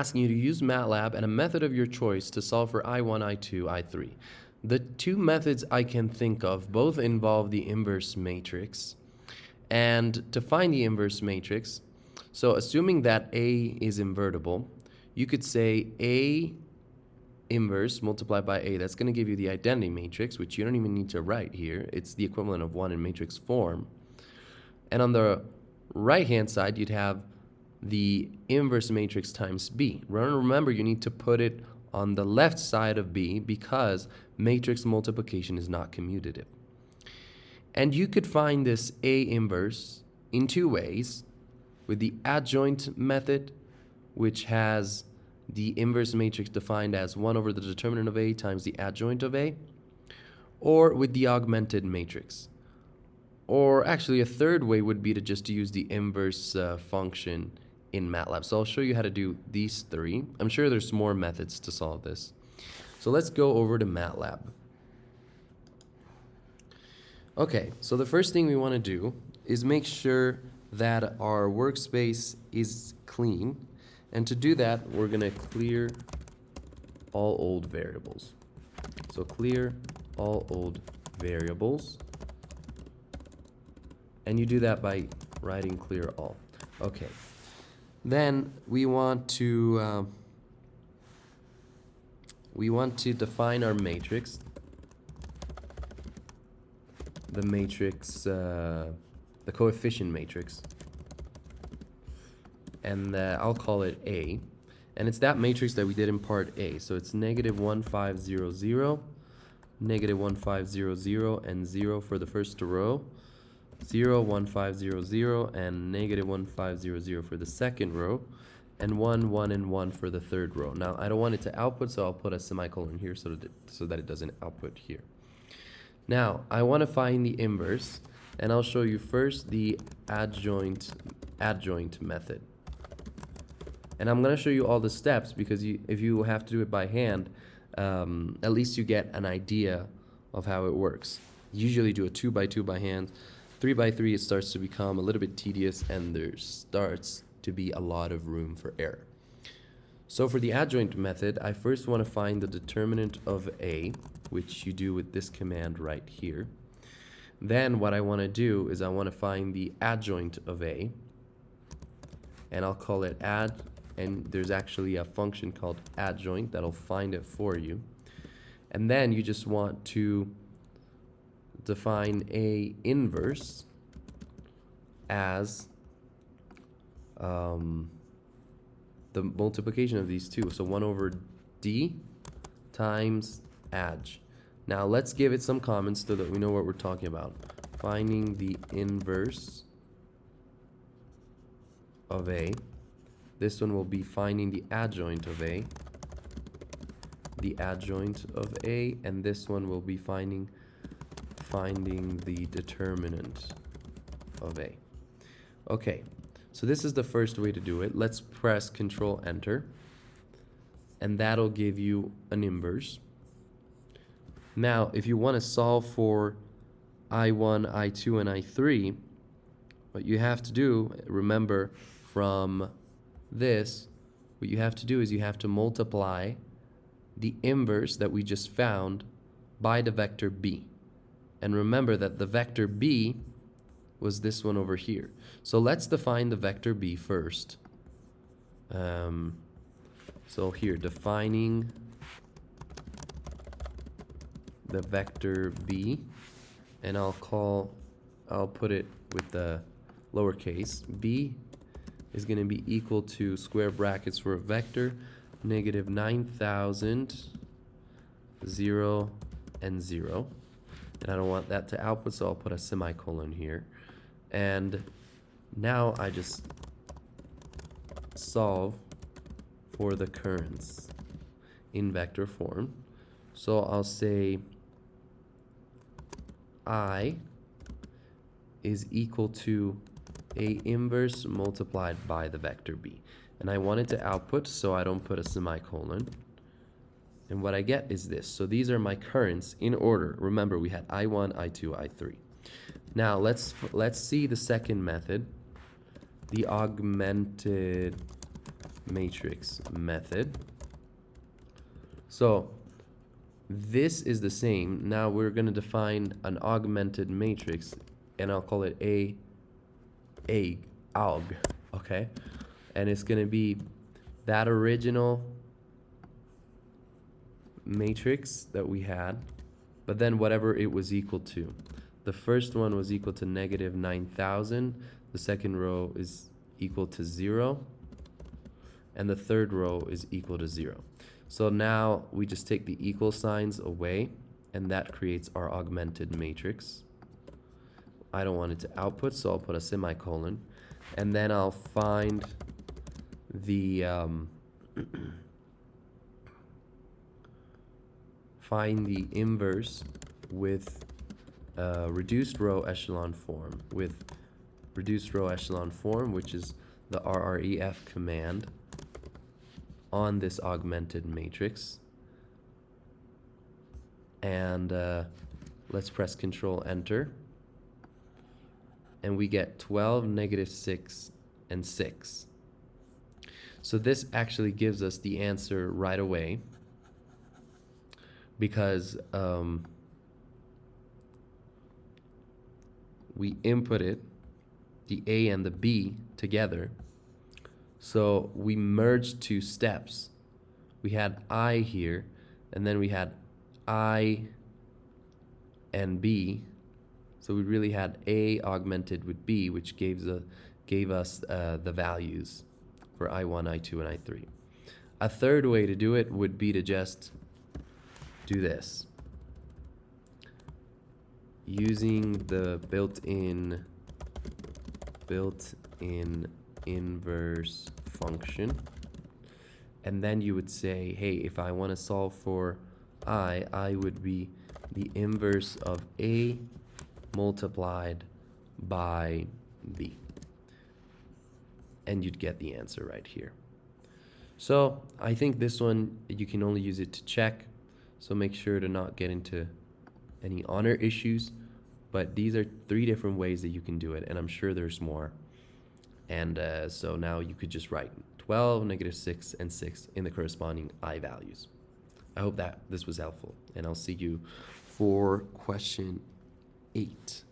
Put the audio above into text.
asking you to use MATLAB and a method of your choice to solve for I1, I2, I3. The two methods I can think of both involve the inverse matrix. And to find the inverse matrix, so assuming that A is invertible, you could say A inverse multiplied by A. That's going to give you the identity matrix, which you don't even need to write here. It's the equivalent of 1 in matrix form. And on the right-hand side, you'd have the inverse matrix times B. Remember, you need to put it on the left side of B because matrix multiplication is not commutative. And you could find this A inverse in two ways: with the adjoint method, which has the inverse matrix defined as 1 over the determinant of A times the adjoint of A, or with the augmented matrix. Or actually, a third way would be to just use the inverse function in MATLAB. So I'll show you how to do these three. I'm sure there's more methods to solve this. So let's go over to MATLAB. Okay, so the first thing we want to do is make sure that our workspace is clean. And to do that, we're going to clear all old variables. So clear all old variables. And you do that by writing clear all. Okay. Then we want to define our matrix. The matrix, the coefficient matrix. And I'll call it A. And it's that matrix that we did in part A. So it's negative 1, 5, 0, 0, negative 1, 5, 0, 0, and 0 for the first row. 0, 1, 5, 0, 0, and negative 1, 5, 0, 0 for the second row, and 1, 1, and 1 for the third row. Now, I don't want it to output, so I'll put a semicolon here so that it doesn't output here. Now, I want to find the inverse, and I'll show you first the adjoint method. And I'm going to show you all the steps because if you have to do it by hand, at least you get an idea of how it works. Usually do a 2 by 2 by hand. 3 by 3, it starts to become a little bit tedious, and there starts to be a lot of room for error. So for the adjoint method, I first want to find the determinant of A, which you do with this command right here. Then what I want to do is I want to find the adjoint of A, and I'll call it add, and there's actually a function called adjoint that'll find it for you. And then you just want to define A inverse as the multiplication of these two. So 1 over D times adj. Now let's give it some comments so that we know what we're talking about. Finding the inverse of A. This one will be finding the adjoint of A. The adjoint of A, and this one will be finding the determinant of A. Okay, so this is the first way to do it. Let's press Control Enter, and that'll give you an inverse. Now, if you want to solve for I1, I2, and I3, what you have to do, remember from this, what you have to do is you have to multiply the inverse that we just found by the vector B. And remember that the vector B was this one over here. So let's define the vector B first. So here, defining the vector B, and I'll put it with the lowercase. B is going to be equal to square brackets for a vector, negative 9,000, 0, and 0. And I don't want that to output, so I'll put a semicolon here. And now I just solve for the currents in vector form. So I'll say I is equal to A inverse multiplied by the vector B. And I want it to output, so I don't put a semicolon. And what I get is this. So these are my currents in order. Remember, we had I1, I2, I3. Now let's see the second method, the augmented matrix method. So this is the same. Now we're going to define an augmented matrix, and I'll call it aug, okay? And it's going to be that original matrix that we had, but then whatever it was equal to. The first one was equal to negative 9,000. The second row is equal to 0. And the third row is equal to 0. So now we just take the equal signs away, and that creates our augmented matrix. I don't want it to output, so I'll put a semicolon. And then I'll find the find the inverse with reduced row echelon form, which is the RREF command on this augmented matrix. And let's press Control Enter, and we get 12, negative 6, and 6. So this actually gives us the answer right away, because we inputted the A and the B together. So we merged two steps. We had I here, and then we had I and B. So we really had A augmented with B, which gave us the values for I1, I2, and I3. A third way to do it would be to just do this. Using the built-in inverse function, and then you would say, hey, if I want to solve for I would be the inverse of A multiplied by B, and you'd get the answer right here. So I think this one, you can only use it to check, so make sure to not get into any honor issues. But these are 3 different ways that you can do it, and I'm sure there's more. And so now you could just write 12, negative 6, and 6 in the corresponding I values. I hope that this was helpful, and I'll see you for question 8.